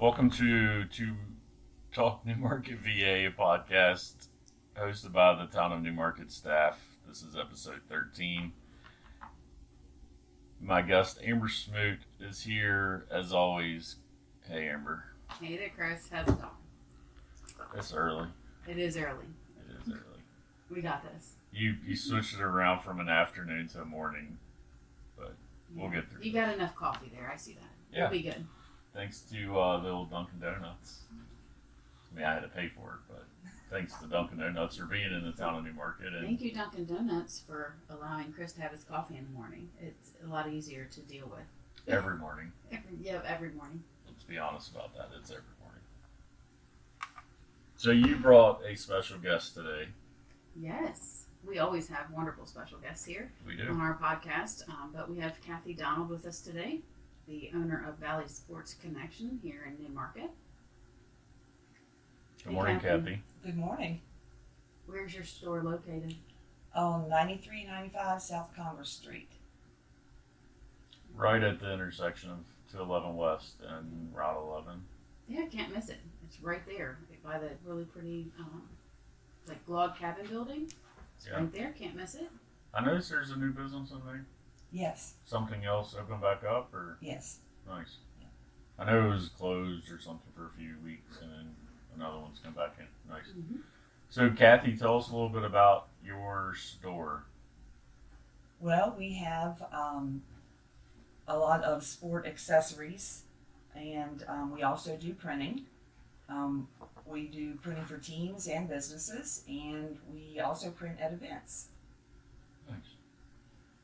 Welcome to Talk Newmarket VA podcast hosted by the Town of Newmarket staff. This is episode 13. My guest Amber Smoot is here as always. Hey Amber. Hey there, Chris. How's it going? It's early. It is early. It is early. We got this. You switched it around from an afternoon to a morning, but we'll get through. You got enough coffee there. I see that. Yeah. It'll be good. Thanks to the old Dunkin' Donuts. I mean, I had to pay for it, but thanks to Dunkin' Donuts for being in the Town of Newmarket. And Thank you, Dunkin' Donuts, for allowing Chris to have his coffee in the morning. It's a lot easier to deal with. every morning. Every morning. Let's be honest about that. It's every morning. So you brought a special guest today. Yes. We always have wonderful special guests here We do. on our podcast, but we have Cathy Donald with us today, the owner of Valley Sports Connection here in Newmarket. Good morning, Cathy. Good morning. Where's your store located? On 9395 South Congress Street. Right at the intersection of 211 West and Route 11. Yeah, can't miss it. It's right there by the really pretty, like log cabin building. It's Yeah. right there. Can't miss it. I noticed there's a new business in there. Yes, Something else opened back up, or yes. nice. I know it was closed or something for a few weeks, and then another one's come back in. Nice. Mm-hmm. So, Cathy, tell us a little bit about your store. Well, we have a lot of sport accessories, and we also do printing. We do printing for teams and businesses, and we also print at events. Nice.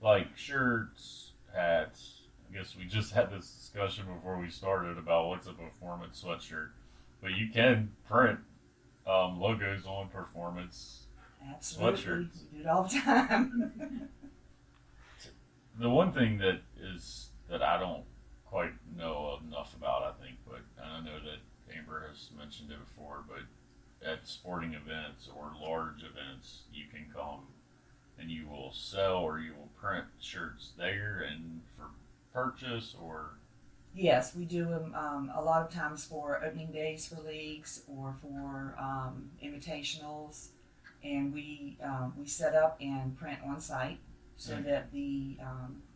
Like shirts, hats. I guess we just had this discussion before we started about what's a performance sweatshirt. But you can print logos on performance. Absolutely. Sweatshirts. We do it all the time. The one thing that I don't quite know enough about, I think, but I know that Amber has mentioned it before, but at sporting events or large events, you can come and you will sell or you will print shirts there and for purchase or. Yes, we do them a lot of times for opening days for leagues or for invitationals, and we set up and print on site so that the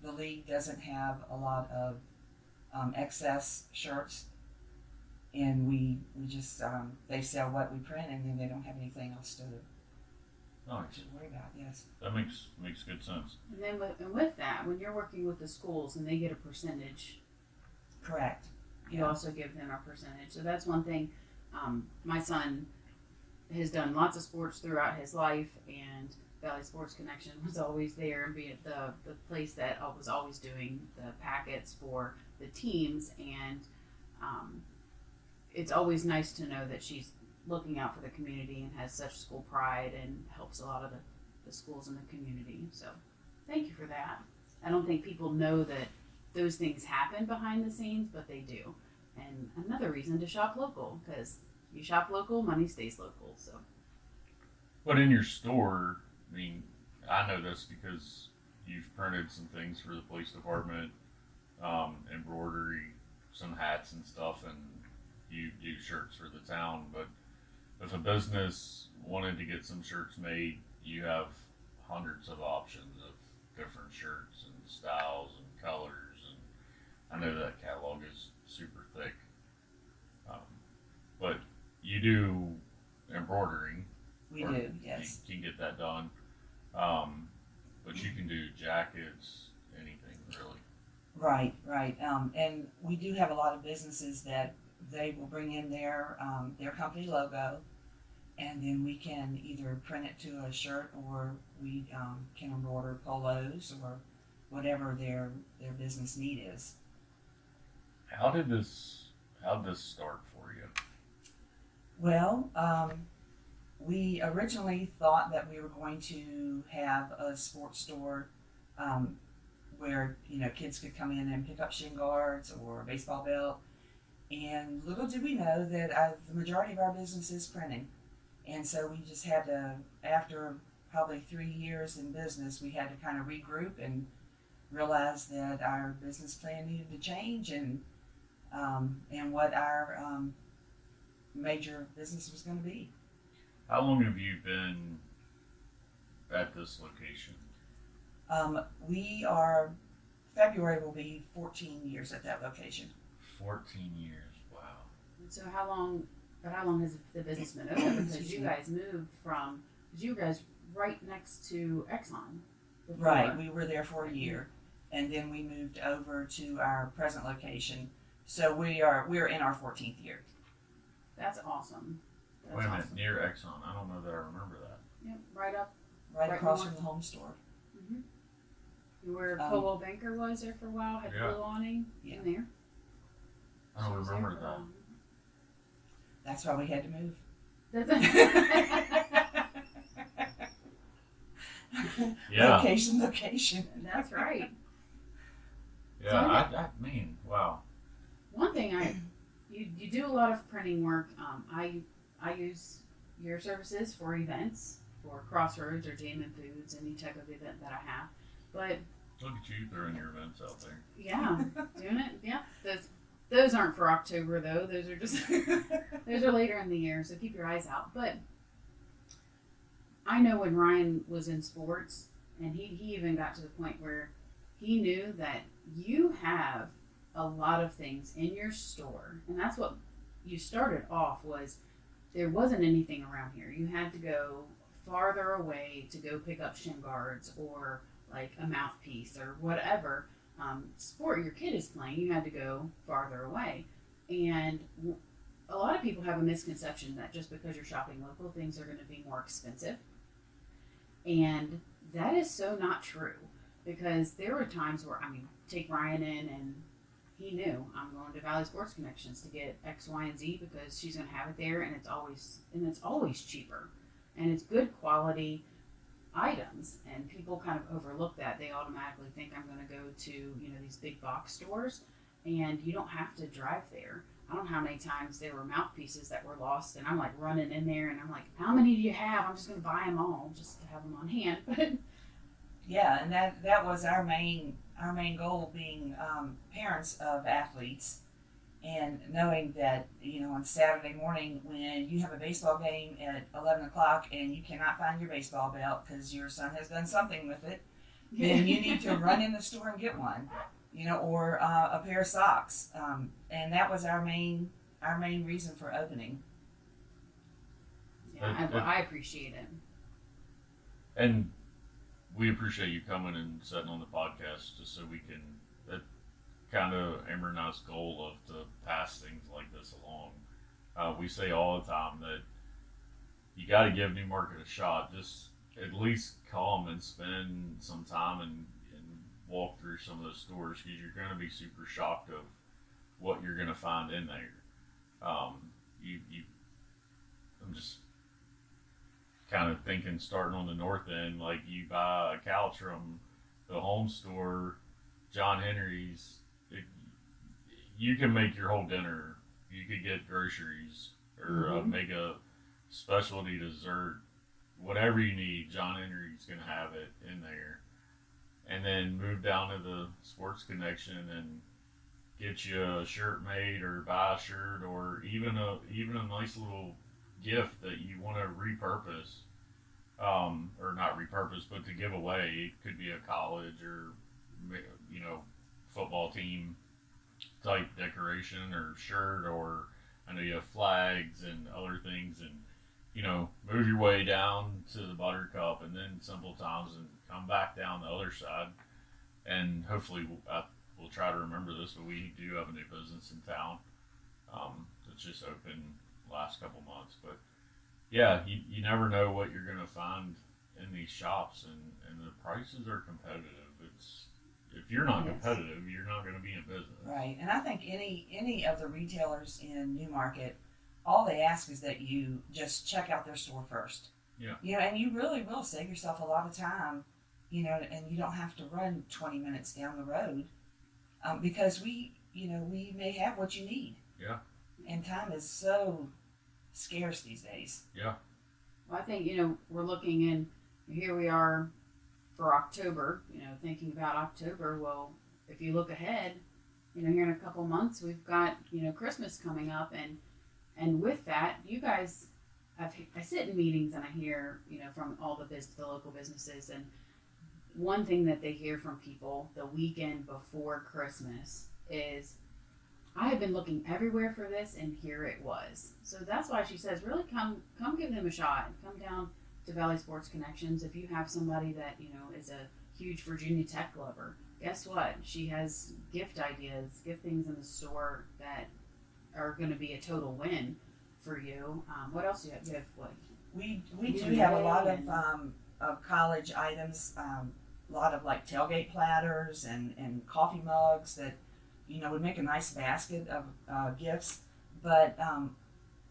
league doesn't have a lot of excess shirts, and we just they sell what we print, and then they don't have anything else to Nice. worry about. Yes, That makes good sense. And then with that, when you're working with the schools and they get a percentage, correct. you also give them a percentage. So that's one thing. My son has done lots of sports throughout his life, and Valley Sports Connection was always there and be the place that was always doing the packets for the teams. And it's always nice to know that she's looking out for the community and has such school pride and helps a lot of the schools in the community. So thank you for that. I don't think people know that those things happen behind the scenes, but they do. And another reason to shop local, because you shop local, money stays local. So But in your store, I mean, I know this because you've printed some things for the police department, embroidery, some hats and stuff, and you do shirts for the town. But if a business wanted to get some shirts made, you have hundreds of options of different shirts and styles and colors. And I know that catalog is super thick. But you do embroidering. We or do. Yes. You can get that done. But you can do jackets, anything really. Right, right. And we do have a lot of businesses that they will bring in their company logo, and then we can either print it to a shirt or we can embroider polos or whatever their business need is. How did this start for you? Well, we originally thought that we were going to have a sports store where kids could come in and pick up shin guards or a baseball belt. And little did we know that the majority of our business is printing. And so we just had to, after probably 3 years in business, we had to kind of regroup and realize that our business plan needed to change. And and what our major business was going to be. How long have you been at this location? February will be 14 years at that location. 14 years. Wow. So how long has the business been open? Because you guys moved from, because you guys right next to Exxon. Before. Right, we were there for a year, and then we moved over to our present location. So we're in our 14th year. That's awesome. That's Wait a minute, awesome. near Exxon. I don't know that I remember that. Yeah, right up. Right Right across north. from the home store. Where Coldwell Banker was there for a while, had Yeah. blue awning Yeah. in there. I don't She was there remember for a that. while. That's why we had to move. Yeah. Location. That's right. Yeah, So I mean, wow. One thing you do a lot of printing work. I use your services for events, for Crossroads or Jammin' Foods, any type of event that I have. But Look at you throwing your events out there. yeah, doing it. Yeah, those aren't for October though. Those are just those are later in the year. So keep your eyes out. But I know when Ryan was in sports, and he even got to the point where he knew that you have a lot of things in your store, and that's what you started off was. There wasn't anything around here. You had to go farther away to go pick up shin guards or like a mouthpiece or whatever sport your kid is playing. You had to go farther away, and a lot of people have a misconception that just because you're shopping local, things are going to be more expensive, and that is so not true. Because there were times where take Ryan in and he knew I'm going to Valley Sports Connections to get X, Y, and Z because she's going to have it there, and it's always cheaper, and it's good quality items. And people kind of overlook that. They automatically think I'm going to go to these big box stores, and you don't have to drive there. I don't know how many times there were mouthpieces that were lost, and I'm like running in there, and I'm like, how many do you have? I'm just going to buy them all just to have them on hand. But Yeah, and that was our main goal, being parents of athletes, and knowing that on Saturday morning when you have a baseball game at 11 o'clock and you cannot find your baseball belt because your son has done something with it, then you need to run in the store and get one, or a pair of socks, and that was our main reason for opening. yeah, I appreciate it. And we appreciate you coming and sitting on the podcast just so we can, that kind of Amber and I's goal of to pass things like this along. We say all the time that you got to give Newmarket a shot. Just at least come and spend some time and walk through some of those stores, because you're going to be super shocked of what you're going to find in there. I'm just kind of thinking, starting on the north end, like you buy a couch from the home store, John Henry's, you can make your whole dinner. You could get groceries or make a specialty dessert, whatever you need. John Henry's going to have it in there. And then move down to the Sports Connection and get you a shirt made, or buy a shirt, or even a nice little gift that you want to repurpose, or not repurpose, but to give away. It could be a college or football team type decoration or shirt, or I know you have flags and other things, and move your way down to the Buttercup and then Simple Times and come back down the other side. And hopefully we'll try to remember this, but we do have a new business in town that's just opened last couple months. But yeah, you never know what you're going to find in these shops, and the prices are competitive. If you're not competitive, you're not going to be in business. Right, and I think any of the retailers in Newmarket, all they ask is that you just check out their store first. Yeah. And you really will save yourself a lot of time, and you don't have to run 20 minutes down the road, because we may have what you need. Yeah. And time is so scarce these days. Yeah. Well, I think we're looking in. Here we are for October. Thinking about October. Well, if you look ahead, here in a couple months, we've got, Christmas coming up, and with that, you guys, I sit in meetings and I hear, from all the local businesses, and one thing that they hear from people the weekend before Christmas is, I have been looking everywhere for this, and here it was. So that's why she says, really come give them a shot. Come down to Valley Sports Connections. If you have somebody that, is a huge Virginia Tech lover, guess what? She has gift ideas, gift things in the store that are going to be a total win for you. What else do you have? You have what? We do have a lot of college items, a lot of like tailgate platters and coffee mugs that would make a nice basket of gifts. But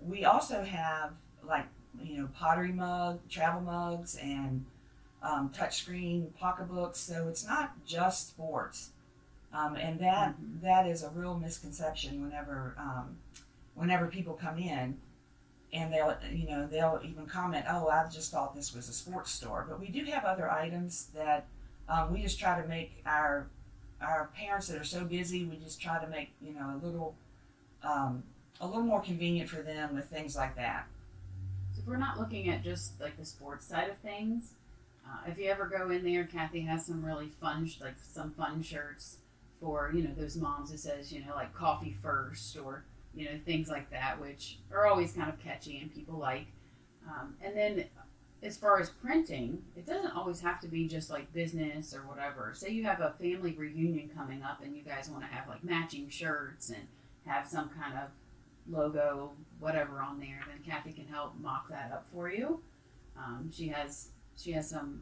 we also have like pottery travel mugs, and touchscreen pocketbooks. So it's not just sports, and that is a real misconception whenever people come in. And they'll even comment, "Oh, I just thought this was a sports store." But we do have other items that we just try to make our parents that are so busy. We just try to make a little more convenient for them with things like that. So if we're not looking at just like the sports side of things, if you ever go in there, Cathy has some really fun, some fun shirts for those moms that says like coffee first, or things like that, which are always kind of catchy and people like. And then as far as printing, it doesn't always have to be just like business or whatever. Say you have a family reunion coming up and you guys want to have like matching shirts and have some kind of logo, whatever on there, then Cathy can help mock that up for you. She has some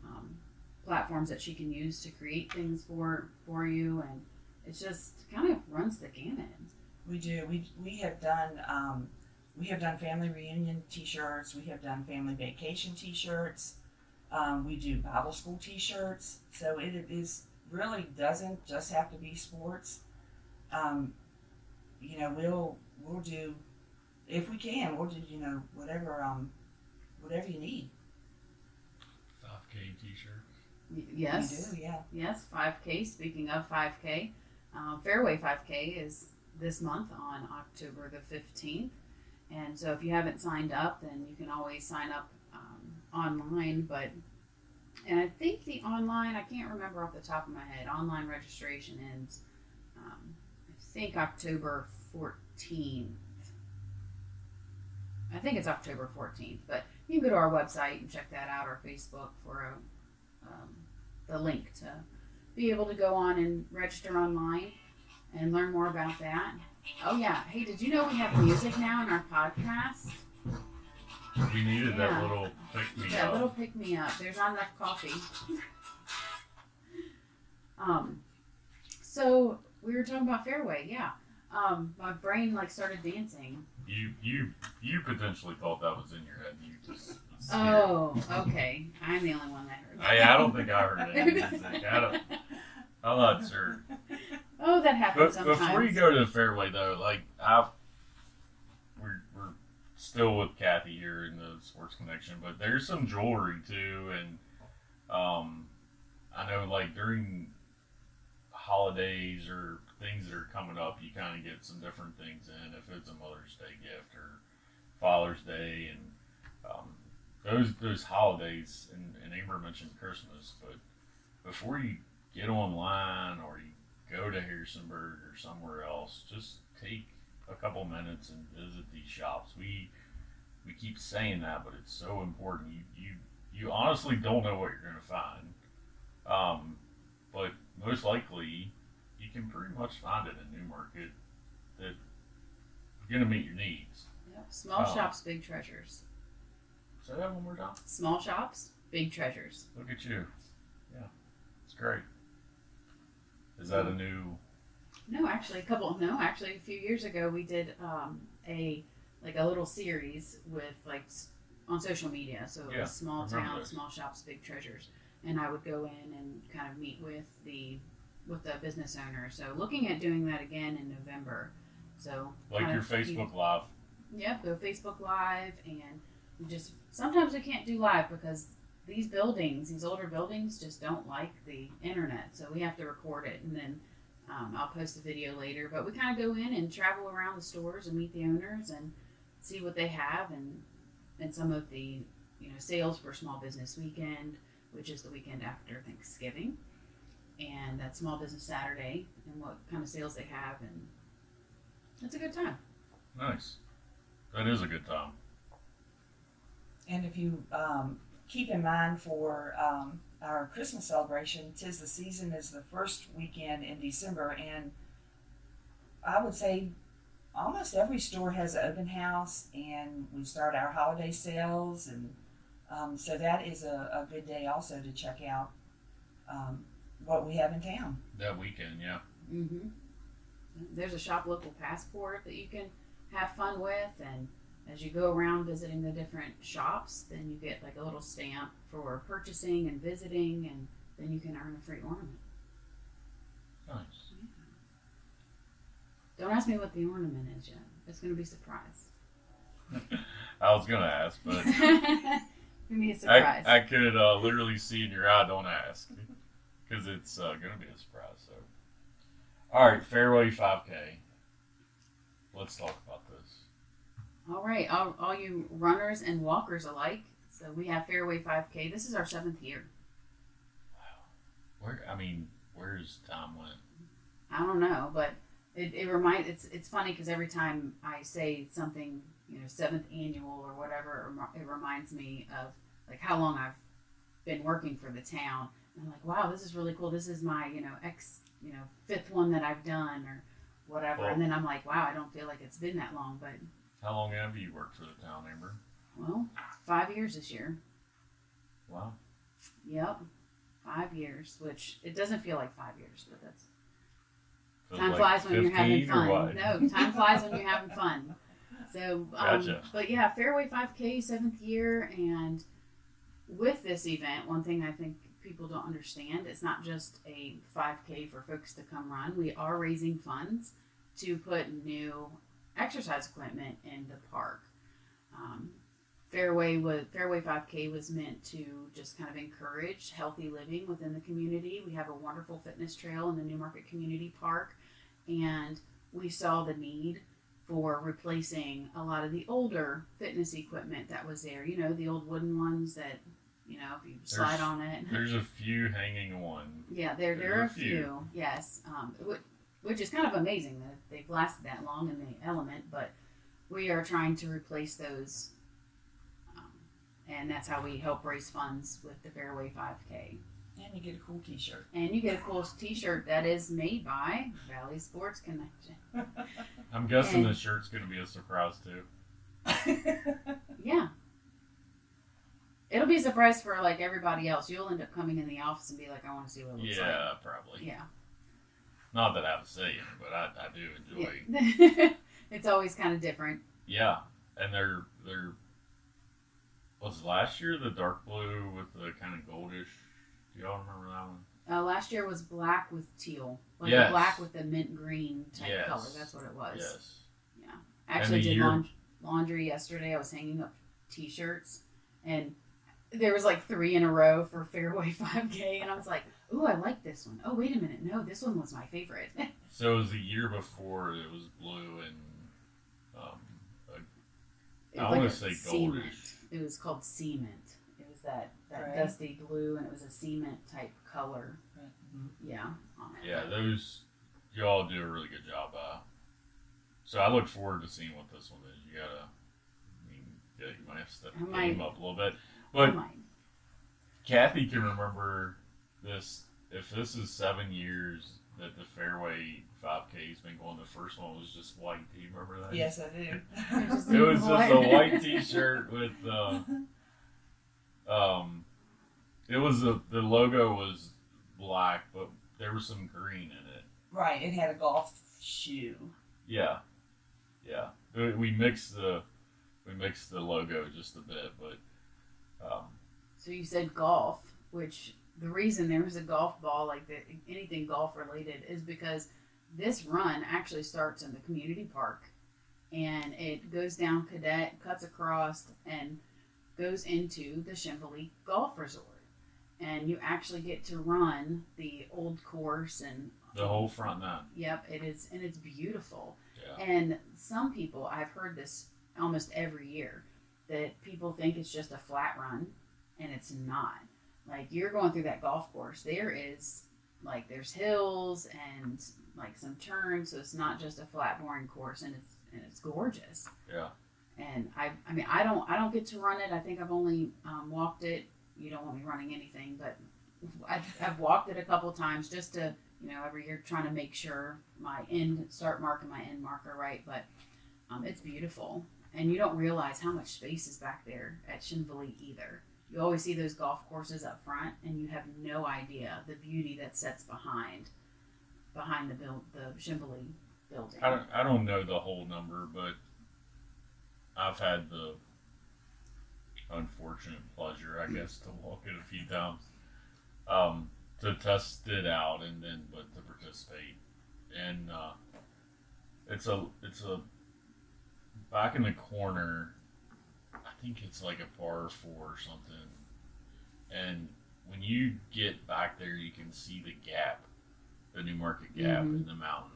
platforms that she can use to create things for you, and it just kind of runs the gamut. We do. We have done family reunion T-shirts. We have done family vacation T-shirts. We do Bible school T-shirts. So it really doesn't just have to be sports. We'll do, if we can, we'll do whatever you need. 5K T-shirt. Yes. We do, yeah. Yes, 5K. Speaking of 5K, Fairway 5K is this month on October the 15th. And so if you haven't signed up, then you can always sign up online. And I think the online, I can't remember off the top of my head, online registration ends, I think October 14th. I think it's October 14th, but you can go to our website and check that out, or Facebook, for the link to be able to go on and register online and learn more about that. Oh yeah. Hey, did you know we have music now in our podcast? We needed that little pick-me-up. Yeah, little pick-me-up. There's not enough coffee. So we were talking about Fairway, yeah. My brain started dancing. You potentially thought that was in your head. You just. Oh, okay. I'm the only one that heard that. I don't think I heard any music. I'm not sure. Oh, that happens sometimes. Before you go to the Fairway, though, we're still with Cathy here in the Sports Connection, but there's some jewelry too, and I know during holidays or things that are coming up, you kind of get some different things in. If it's a Mother's Day gift or Father's Day, and those holidays, and Amber mentioned Christmas, but before you get online or you go to Harrisonburg or somewhere else, just take a couple minutes and visit these shops. We keep saying that, but it's so important. You honestly don't know what you're going to find, but most likely you can pretty much find it in Newmarket that's going to meet your needs. Yep. Small shops, big treasures. Say that one more time. Small shops, big treasures. Look at you. Yeah, it's great. Is that a new? No, actually, a few years ago we did a little series with on social media. So it was small town, small shops, big treasures, and I would go in and kind of meet with the business owner. So looking at doing that again in November. So your Facebook Live. Yep, go Facebook Live, and just sometimes we can't do live because these older buildings just don't like the internet, so we have to record it and then I'll post a video later, but we kind of go in and travel around the stores and meet the owners and see what they have and some of the sales for Small Business Weekend, which is the weekend after Thanksgiving, and that Small Business Saturday, and what kind of sales they have, and it's a good time. Nice. That is a good time. And if you keep in mind for our Christmas celebration, 'Tis the Season is the first weekend in December, and I would say almost every store has an open house, and we start our holiday sales, and so that is a good day also to check out what we have in town. That weekend, yeah. Mm-hmm. There's a shop local passport that you can have fun with, and as you go around visiting the different shops, then you get like a little stamp for purchasing and visiting, and then you can earn a free ornament. Nice. Don't ask me what the ornament is yet. It's going to be a surprise. I was gonna ask, but Give me a surprise. I could literally see in your eye. Don't ask, because it's gonna be a surprise. So, all right, Fairway 5K. Let's talk about this. All right, all you runners and walkers alike. So we have Fairway 5K. This is our 7th year. Where's time went? I don't know, but it's funny because every time I say something, 7th annual or whatever, it reminds me of like how long I've been working for the town. And I'm like, wow, this is really cool. This is my, 5th one that I've done or whatever. Well, and then I'm like, wow, I don't feel like it's been that long, but how long have you worked for the town, Amber? well, 5 years this year. Wow. Yep. 5 years, which it doesn't feel like 5 years, but that's Feels time like flies when you're having 15 or fun. what? No, time flies when you're having fun. So, Gotcha. but yeah, Fairway 5K, 7th year, and with this event, one thing I think people don't understand, it's not just a 5K for folks to come run. We are raising funds to put new exercise equipment in the park. Fairway 5K was meant to just kind of encourage healthy living within the community. We have a wonderful fitness trail in the Newmarket Community Park, and we saw the need for replacing a lot of the older fitness equipment that was there. The old wooden ones that, if you slide on it. There's a few hanging on. Yeah, there are a few. Yes, which is kind of amazing that they've lasted that long in the element. But we are trying to replace those, and that's how we help raise funds with the Fairway 5K. And you get a cool T-shirt. And you get a cool T-shirt that is made by Valley Sports Connection. I'm guessing the shirt's going to be a surprise too. Yeah. It'll be a surprise for like everybody else. You'll end up coming in the office and be like, I want to see what it looks like. Yeah, probably. Yeah. Not that I have a say in it, but I do enjoy. Yeah. It's always kind of different. Yeah, and they're was last year the dark blue with the kind of goldish. Do y'all remember that one? Last year was black with teal. Like Yes. a black with a mint green type Yes. color. That's what it was. Yes. Yeah. Actually the did year- laundry yesterday. I was hanging up T-shirts, and there was like 3 in a row for Fairway 5K, and I was like, ooh, I like this one. Oh, wait a minute. No, this one was my favorite. So it was the year before it was blue and It I was want like to a say cement. goldish. It was called cement. It was that Right. dusty blue, and it was a cement type color. Mhm. Yeah. On it. Yeah, those y'all do a really good job. So I look forward to seeing what this one is. You might have to step the game up a little bit. But Cathy can remember this. If this is 7 years that the Fairway 5K's been going, the first one was just white. Do you remember that? Yes, I do. It was just a white T-shirt with it was the logo was black, but there was some green in it. Right, it had a golf shoe. Yeah. We mixed the logo just a bit, but So you said golf, which the reason there was a golf ball, like anything golf related, is because this run actually starts in the community park, and it goes down Cadet, cuts across, and goes into the Chimbley Golf Resort. and you actually get to run the old course and The whole front nine. Yep, it is, and it's beautiful. Yeah. And some people, I've heard this almost every year, that people think it's just a flat run, and it's not. Like, you're going through that golf course, there's hills and like some turns, so it's not just a flat, boring course, and it's gorgeous. Yeah. And I mean, I don't get to run it. I think I've only walked it. You don't want me running anything, but I've walked it a couple times just to, every year trying to make sure my start mark and my end mark are right. But it's beautiful, and you don't realize how much space is back there at Shinville either. You always see those golf courses up front, and you have no idea the beauty that sits behind the Shinville building. I don't know the whole number, but I've had the unfortunate pleasure, I guess, to walk it a few times, to test it out but to participate. And it's a back in the corner. I think it's like a par 4 or something. And when you get back there, you can see the gap, the Newmarket Gap in the mountain.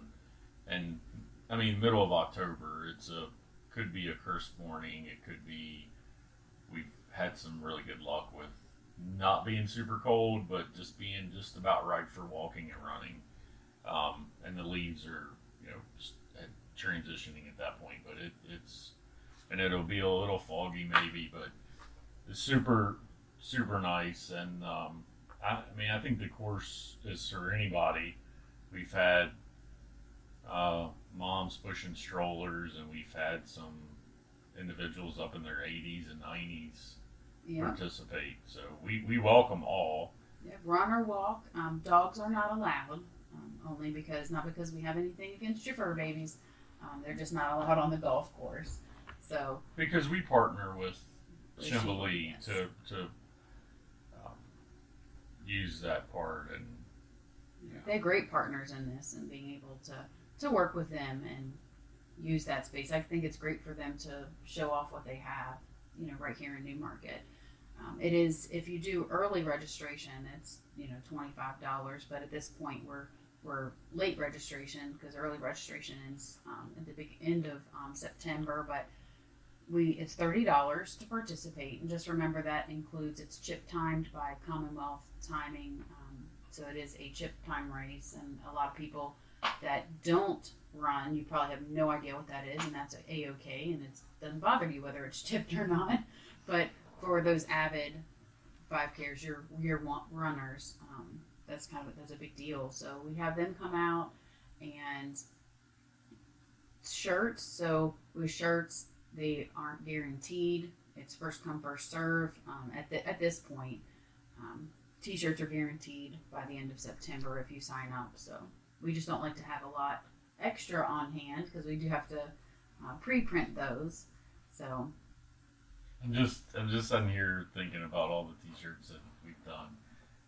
And I mean, middle of October, could be a cursed morning. It could be, we've had some really good luck with not being super cold, but just being just about right for walking and running. And the leaves are, just transitioning at that point, but it'll be a little foggy maybe, but it's super, super nice. And, I think the course is for anybody. We've had, moms pushing strollers, and we've had some individuals up in their 80s and 90s participate. So we welcome all. Yeah, run or walk. Dogs are not allowed, not because we have anything against your fur babies. They're just not allowed on the golf course. So because we partner with Shinville yes. to use that part, and they're great partners in this, and being able to work with them and use that space. I think it's great for them to show off what they have, right here in Newmarket. It is, if you do early registration, it's $25, but at this point we're late registration because early registration ends at the big end of September, but it's $30 to participate, and just remember that includes, it's chip timed by Commonwealth timing, so it is a chip time race, and a lot of people that don't run, you probably have no idea what that is, and that's A-OK, and it doesn't bother you whether it's chipped or not. But for those avid 5Kers, your runners, that's a big deal. So we have them come out, and shirts. So with shirts, they aren't guaranteed. It's first come, first serve. At this point, T-shirts are guaranteed by the end of September if you sign up. So we just don't like to have a lot extra on hand because we do have to pre-print those. So I'm just sitting here thinking about all the T-shirts that we've done.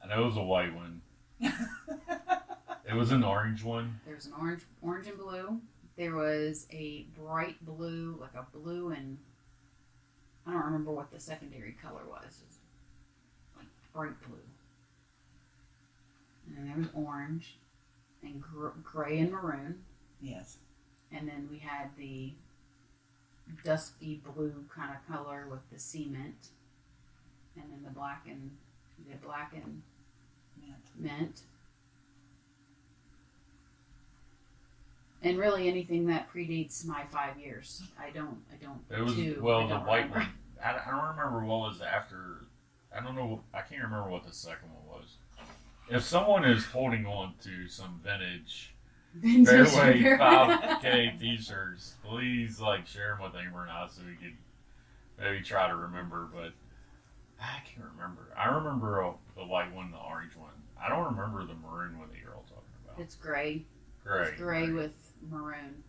I know it was a white one. It was an orange one. There's an orange and blue. There was a bright blue, like a blue, and I don't remember what the secondary color was. It was like bright blue. And then there was orange and gray and maroon. Yes. And then we had the dusky blue kind of color with the cement, and then the black and mint. And really anything that predates my 5 years. I don't. It was the white one. I don't remember what was after. I don't know. I can't remember what the second one was. If someone is holding on to some vintage Fairway 5K T-shirts, please share them with Amber and I so we could maybe try to remember. But I can't remember. I remember the white one, the orange one. I don't remember the maroon one that you're all talking about. It's gray. Gray. It's gray with maroon.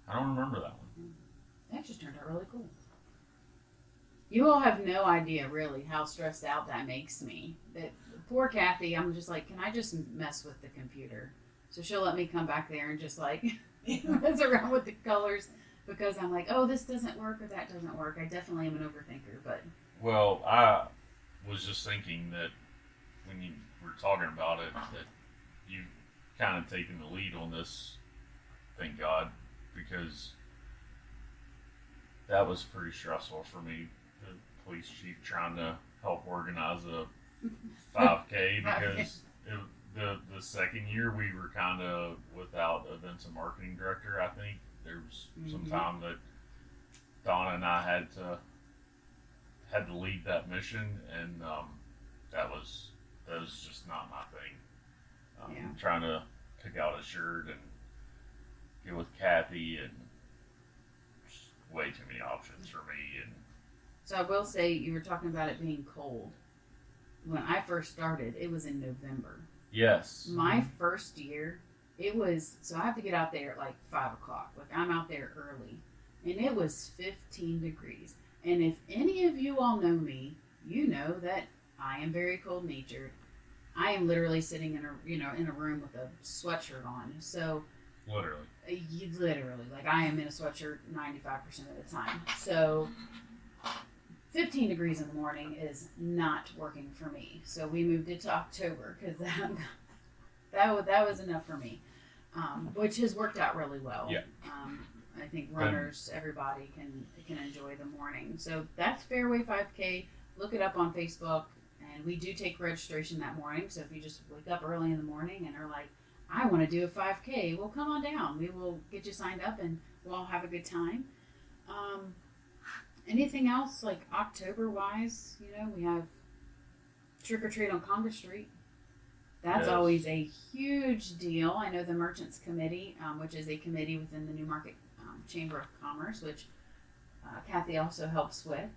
I don't remember that one. That just turned out really cool. You all have no idea really how stressed out that makes me. That poor Cathy, I'm just like, can I just mess with the computer? So she'll let me come back there and just mess around with the colors because I'm like, oh, this doesn't work or that doesn't work. I definitely am an overthinker, but. Well, I was just thinking that when you were talking about it, that you've kind of taken the lead on this. Thank God, because that was pretty stressful for me. The police chief trying to help organize a 5K because the second year we were kind of without events and marketing director. I think there was some time that Donna and I had to lead that mission, and that was just not my thing. Trying to pick out a shirt and get with Cathy, and just way too many options for me. And So I will say, you were talking about it being cold. When I first started, it was in November. yes, My first year, it was, so I have to get out there at like 5 o'clock. Like, I'm out there early. And it was 15 degrees. And if any of you all know me, you know that I am very cold natured. I am literally sitting in a room with a sweatshirt on. So literally. like, I am in a sweatshirt 95% of the time. So 15 degrees in the morning is not working for me. So we moved it to October because that was enough for me, which has worked out really well. Yeah. I think runners, everybody can enjoy the morning. So that's Fairway 5K. Look it up on Facebook, and we do take registration that morning. So if you just wake up early in the morning and are like, I want to do a 5K, well, come on down. We will get you signed up, and we'll all have a good time. Anything else, like October-wise, we have Trick or Treat on Congress Street. That's Yes. always a huge deal. I know the Merchants Committee, which is a committee within the Newmarket Chamber of Commerce, which Cathy also helps with.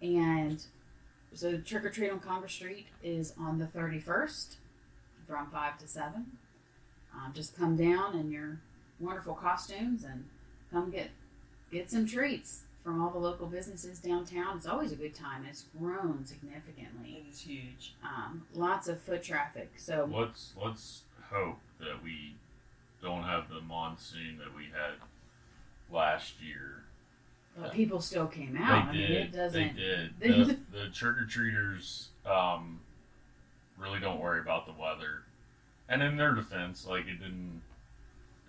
And so Trick or Treat on Congress Street is on the 31st from 5 to 7. Just come down in your wonderful costumes and come get some treats from all the local businesses downtown. It's always a good time. It's grown significantly. It is huge. Lots of foot traffic. So Let's hope that we don't have the monsoon that we had last year. people still came out. They I did. mean, it doesn't. They did. The trick or treaters really don't worry about the weather. And in their defense, like it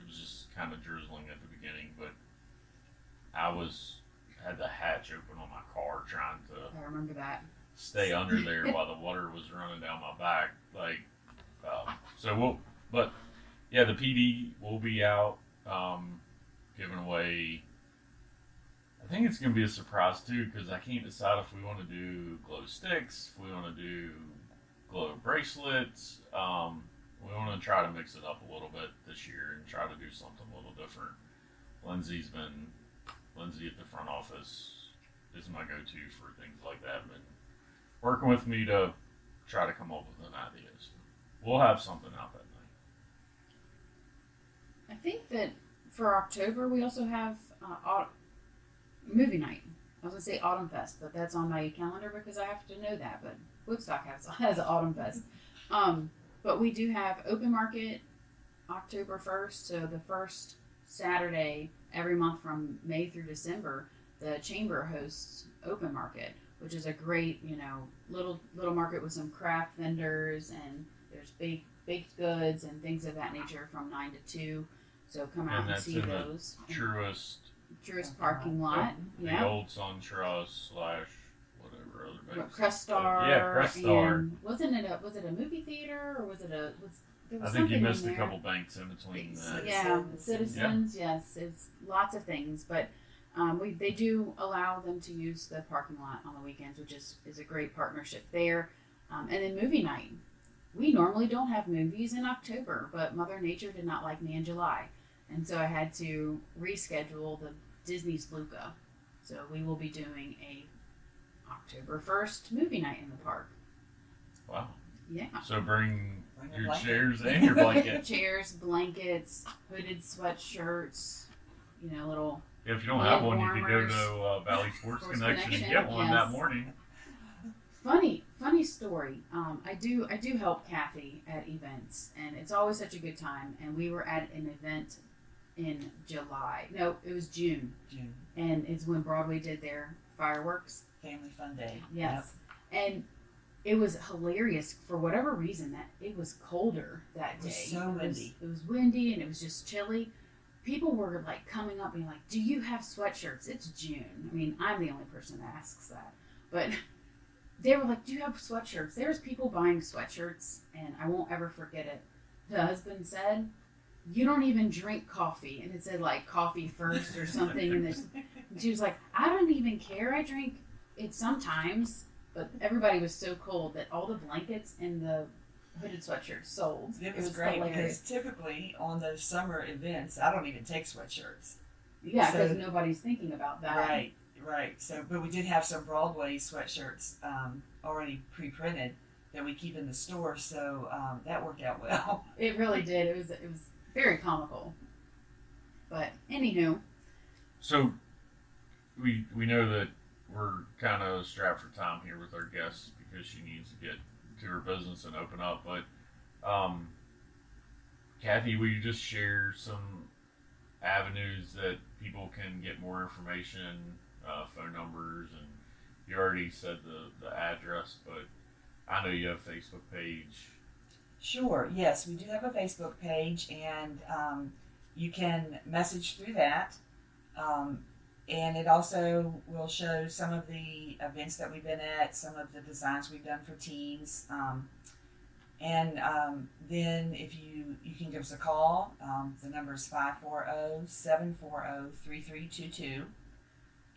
was just kind of drizzling at the beginning, but I had the hatch open on my car trying to I remember that. stay under there while the water was running down my back. But yeah, the PD will be out giving away. I think it's going to be a surprise too, because I can't decide if we want to do glow sticks, if we want to do glow bracelets. We want to try to mix it up a little bit this year and try to do something a little different. Lindsay at the front office is my go-to for things like that. Been working with me to try to come up with an idea. So we'll have something out that night. I think that for October we also have movie night. I was gonna say Autumn Fest, but that's on my calendar because I have to know that. But Woodstock has an Autumn Fest. But we do have open market October 1st, so the first Saturday every month from May through December. The chamber hosts open market, which is a great, little market with some craft vendors, and there's baked goods and things of that nature from 9 to 2. So come out and see those. Truist parking lot. The old SunTrust / whatever other banks. Crest Star. Yeah, Crest Star. And was it a movie theater or was it there was I think you something missed in a there. couple banks in between that. Yeah, Citizens. Yes, it's lots of things, but they do allow them to use the parking lot on the weekends, which is a great partnership there. And then movie night. We normally don't have movies in October, but Mother Nature did not like me in July, and so I had to reschedule the Disney's Luca. So we will be doing a October 1st movie night in the park. Wow. Yeah. So bring your blanket. chairs and your blanket. Chairs, blankets, hooded sweatshirts, little. If you don't have one, you can go warmers. to Valley Sports Sports Connection and Connection, get one that yes. morning. Funny story. I do help Cathy at events, and it's always such a good time. And we were at an event in July. No, it was June, and it's when Broadway did their fireworks. Family Fun Day. Yes, and it was hilarious for whatever reason that it was colder that day. It was so windy. It was windy and it was just chilly. People were like coming up being like, "Do you have sweatshirts? It's June." I mean, I'm the only person that asks that, but they were like, "Do you have sweatshirts?" There's people buying sweatshirts, and I won't ever forget it. The husband said, "You don't even drink coffee," and it said like "coffee first" or something, and she was like, "I don't even care. I drink it sometimes." But everybody was so cold that all the blankets and the hooded sweatshirts sold. It was great hilarious. because typically on those summer events, I don't even take sweatshirts. Yeah, because nobody's thinking about that. Right. So, but we did have some Broadway sweatshirts already pre-printed that we keep in the store, so that worked out well. It really did. It was very comical. But anywho, So we know that we're kind of strapped for time here with our guests because she needs to get to her business and open up. But Cathy, will you just share some avenues that people can get more information, phone numbers, and you already said the address, but I know you have a Facebook page. Sure. Yes, we do have a Facebook page, and you can message through that. And it also will show some of the events that we've been at, some of the designs we've done for teens. And then if you can give us a call, the number is 540-740-3322.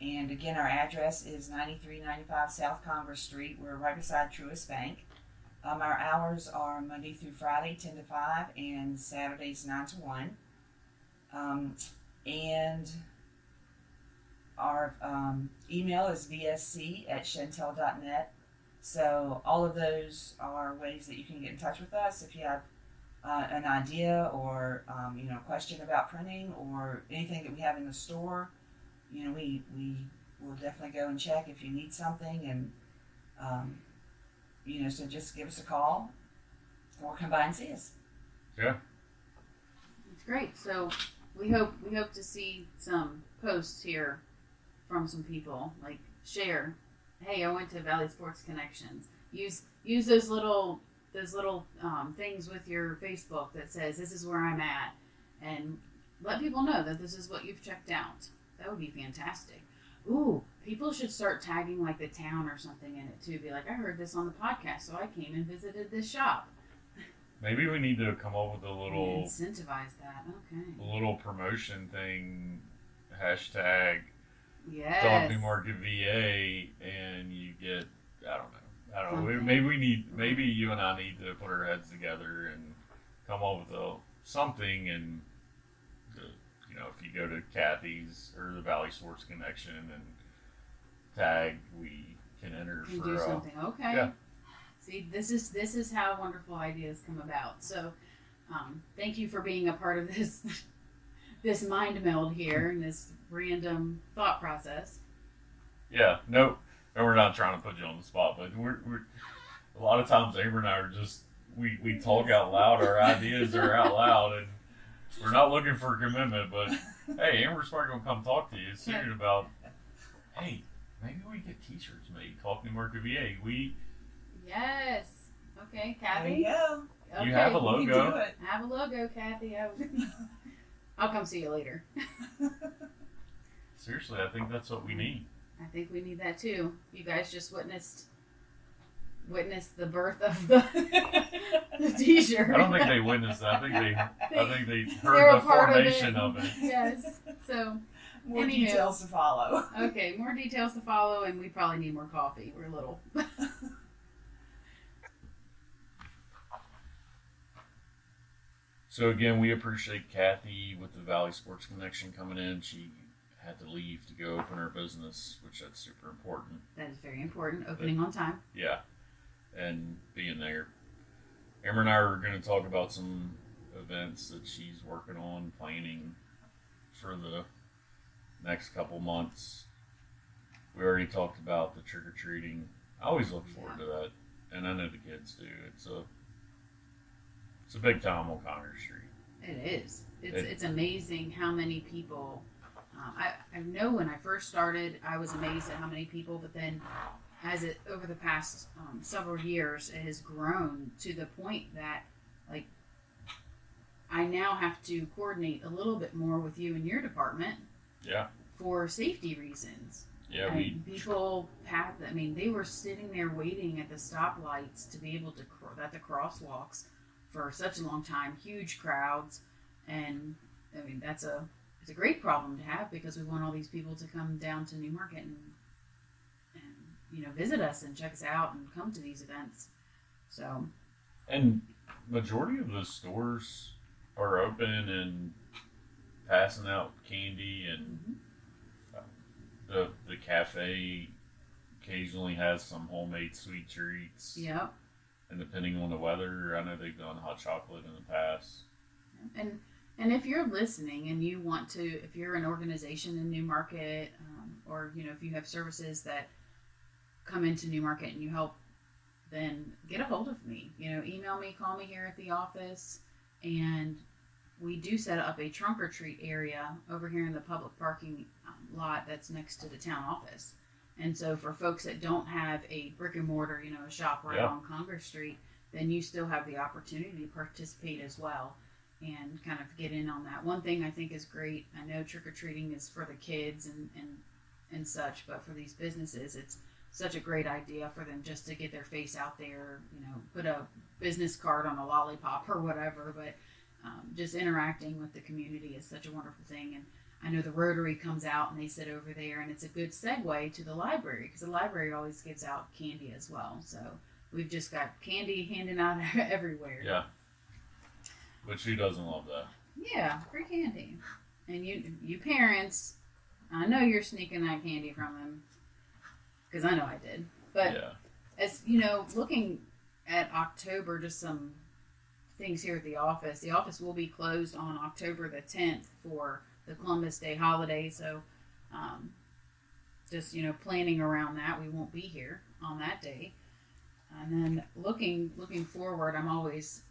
And again, our address is 9395 South Congress Street. We're right beside Truist Bank. Our hours are Monday through Friday, 10 to 5, and Saturdays, 9 to 1. And our email is vsc@chantel.net. So all of those are ways that you can get in touch with us if you have an idea or a question about printing or anything that we have in the store. We will definitely go and check if you need something, and so just give us a call or come by and see us. Yeah. it's great. So we hope to see some posts here from some people, like share, "Hey, I went to Valley Sports Connections." Use those little things with your Facebook that says, "This is where I'm at," and let people know that this is what you've checked out. That would be fantastic. Ooh, people should start tagging like the town or something in it too. Be like, "I heard this on the podcast, so I came and visited this shop." Maybe we need to come up with a little incentivize that. Okay. little promotion thing, hashtag Yes. Talk New Market VA, and you get I don't know. Something. Maybe you and I need to put our heads together and come up with something. And if you go to Cathy's or the Valley Sports Connection and tag, we can enter Can for do something. Okay. yeah. See, this is how wonderful ideas come about. So, thank you for being a part of this mind meld here and this random thought process. Yeah, no, we're not trying to put you on the spot, but we're a lot of times Amber and I are just we talk out loud. Our ideas are out loud, and we're not looking for a commitment. But hey, Amber's probably gonna come talk to you soon about, hey, maybe we get T-shirts made. Talk New Market VA. Yes. Okay, There Cathy. you go. Okay. You have a You can do logo. it. I have a logo, Cathy. I'll come see you later. Seriously, I think that's what we need. I think we need that too. You guys just witnessed the birth of the T-shirt. I don't think they witnessed that. I think they heard They're a the part formation of it. Yes. So, More Anywho. details to follow. okay, more details to follow, and we probably need more coffee. We're little. So again, we appreciate Cathy with the Valley Sports Connection coming in. She had to leave to go open her business, which that's super important. That is very important. Opening on time. Yeah, and being there. Amber and I are going to talk about some events that she's working on, planning for the next couple months. We already talked about the trick-or-treating. I always look forward to that, and I know the kids do. It's a big time on Congress Street. It is. It's amazing how many people. I know when I first started, I was amazed at how many people, but then as it over the past several years, it has grown to the point that like I now have to coordinate a little bit more with you and your department Yeah. for safety reasons. Yeah. And people have, I mean, they were sitting there waiting at the stoplights to be able to, at the crosswalks for such a long time, huge crowds. And I mean, it's a great problem to have because we want all these people to come down to Newmarket and visit us and check us out and come to these events. So. And majority of the stores are open and passing out candy, and the cafe occasionally has some homemade sweet treats. Yep. And depending on the weather, I know they've done hot chocolate in the past. And if you're listening and you want to, if you're an organization in Newmarket, or if you have services that come into Newmarket and you help, then get a hold of me. Email me, call me here at the office, and we do set up a trunk or treat area over here in the public parking lot that's next to the town office. And so for folks that don't have a brick and mortar, a shop right on Congress Street, then you still have the opportunity to participate as well and kind of get in on that. One thing I think is great, I know trick or treating is for the kids and such, but for these businesses, it's such a great idea for them just to get their face out there, put a business card on a lollipop or whatever, but just interacting with the community is such a wonderful thing. And I know the Rotary comes out and they sit over there, and it's a good segue to the library because the library always gives out candy as well. So we've just got candy handing out everywhere. Yeah. But who doesn't love that? Yeah, free candy. And you parents, I know you're sneaking that candy from them because I know I did. But as looking at October, just some things here at the office will be closed on October the 10th for the Columbus Day holiday. So just planning around that, we won't be here on that day. And then looking forward, I'm always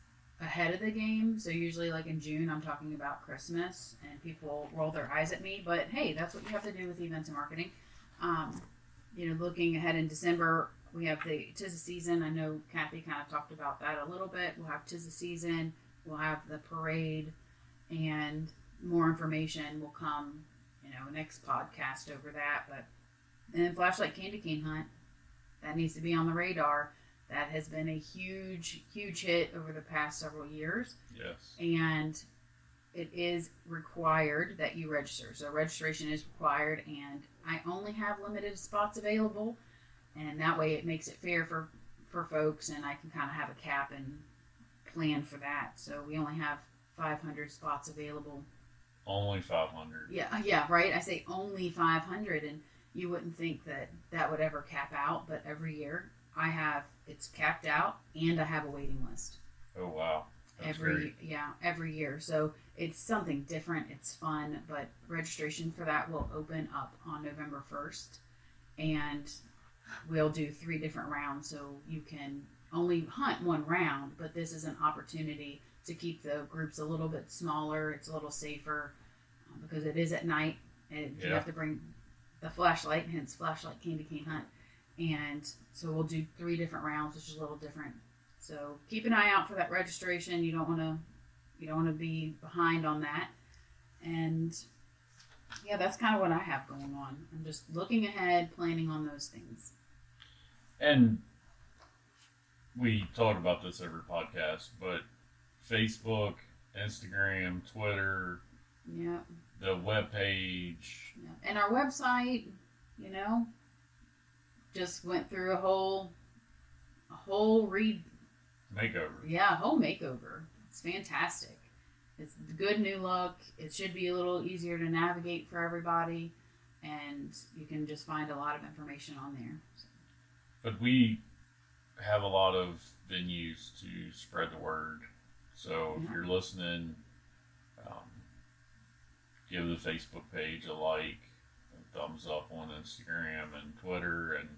ahead of the game. So usually like in June, I'm talking about Christmas and people roll their eyes at me, but hey, that's what you have to do with events and marketing. Looking ahead in December, we have the 'tis the season. I know Cathy kind of talked about that a little bit. We'll have 'tis the season. We'll have the parade, and more information will come, next podcast over that. But and then flashlight candy cane hunt, that needs to be on the radar. That has been a huge, huge hit over the past several years. Yes. And it is required that you register. So registration is required, and I only have limited spots available. And that way it makes it fair for folks, and I can kind of have a cap and plan for that. So we only have 500 spots available. Only 500. Yeah, right? I say only 500, and you wouldn't think that would ever cap out, but every year it's capped out, and I have a waiting list. Oh, wow. That's every year. So it's something different. It's fun, but registration for that will open up on November 1st, and we'll do 3 different rounds. So you can only hunt 1 round, but this is an opportunity to keep the groups a little bit smaller. It's a little safer because it is at night, and you have to bring the flashlight, hence flashlight candy cane hunt. And so we'll do 3 different rounds, which is a little different. So keep an eye out for that registration. You don't want to be behind on that. And yeah, that's kind of what I have going on. I'm just looking ahead, planning on those things. And we talk about this every podcast, but Facebook, Instagram, Twitter, the webpage, and our website, just went through a whole makeover. Yeah, a whole makeover. It's fantastic. It's a good new look. It should be a little easier to navigate for everybody, and you can just find a lot of information on there. But we have a lot of venues to spread the word. So if you're listening, give the Facebook page a like, a thumbs up on Instagram and Twitter, and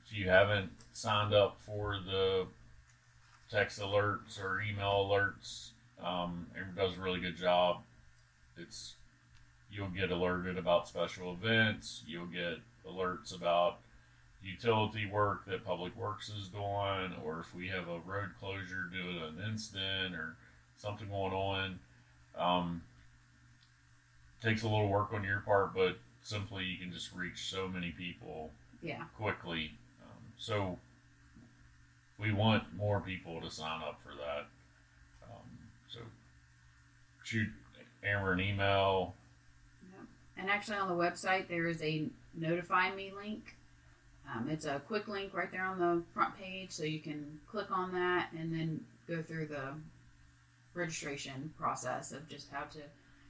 if you haven't signed up for the text alerts or email alerts, it does a really good job. You'll get alerted about special events. You'll get alerts about utility work that Public Works is doing, or if we have a road closure due to an incident or something going on. Takes a little work on your part, but simply you can just reach so many people Yeah. quickly. So we want more people to sign up for that. So shoot Amber an email. Yep. And actually, on the website, there is a notify me link. It's a quick link right there on the front page, so you can click on that and then go through the registration process of just how to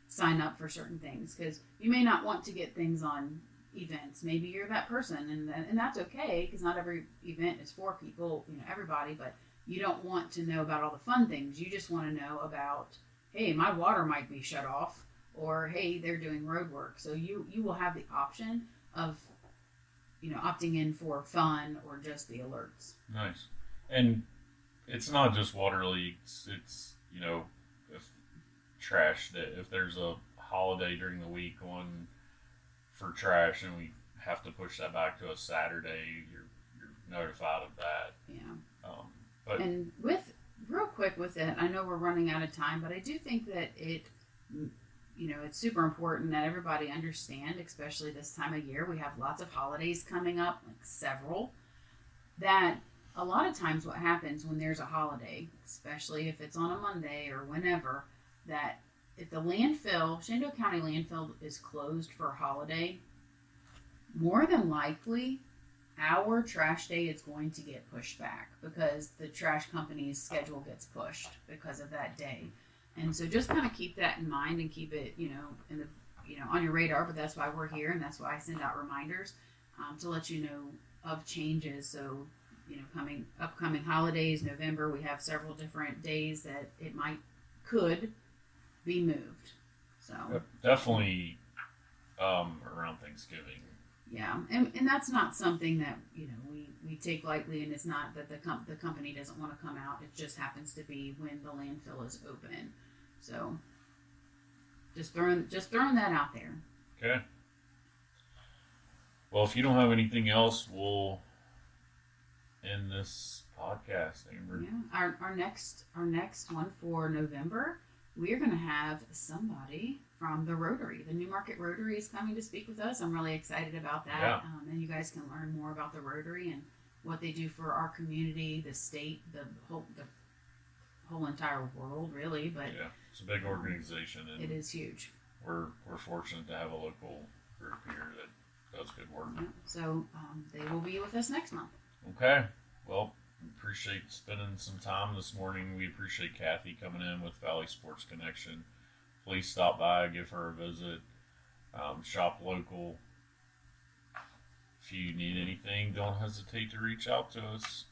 sign up for certain things, because you may not want to get things on events. Maybe you're that person, and that's okay, because not every event is for people, everybody, but you don't want to know about all the fun things. You just want to know about, hey, my water might be shut off, or hey, they're doing road work. So you will have the option of opting in for fun or just the alerts. Nice. And it's not just water leaks. It's if trash, that if there's a holiday during the week on for trash and we have to push that back to a Saturday, you're notified of that. Yeah. But and real quick with it, I know we're running out of time, but I do think that it's super important that everybody understand, especially this time of year. We have lots of holidays coming up, like several, that a lot of times what happens when there's a holiday, especially if it's on a Monday or whenever, that if the Shenandoah County landfill is closed for a holiday, more than likely our trash day is going to get pushed back because the trash company's schedule gets pushed because of that day. And so just kind of keep that in mind and keep it, on your radar. But that's why we're here, and that's why I send out reminders to let you know of changes. So, upcoming holidays, November, we have several different days that could be moved. So definitely around Thanksgiving. Yeah, and that's not something that we take lightly, and it's not that the company doesn't want to come out. It just happens to be when the landfill is open. So just throwing that out there. Okay. Well, if you don't have anything else, we'll end this podcast, Amber. Yeah, our next one for November, we are going to have somebody from the Rotary. The Newmarket Rotary is coming to speak with us. I'm really excited about that. Yeah. And you guys can learn more about the Rotary and what they do for our community, the state, the whole entire world, really. But yeah, it's a big organization, and it is huge. We're fortunate to have a local group here that does good work. Yeah. So they will be with us next month. Okay. Well, we appreciate spending some time this morning. We appreciate Cathy coming in with Valley Sports Connection. Please stop by, give her a visit, shop local. If you need anything, don't hesitate to reach out to us.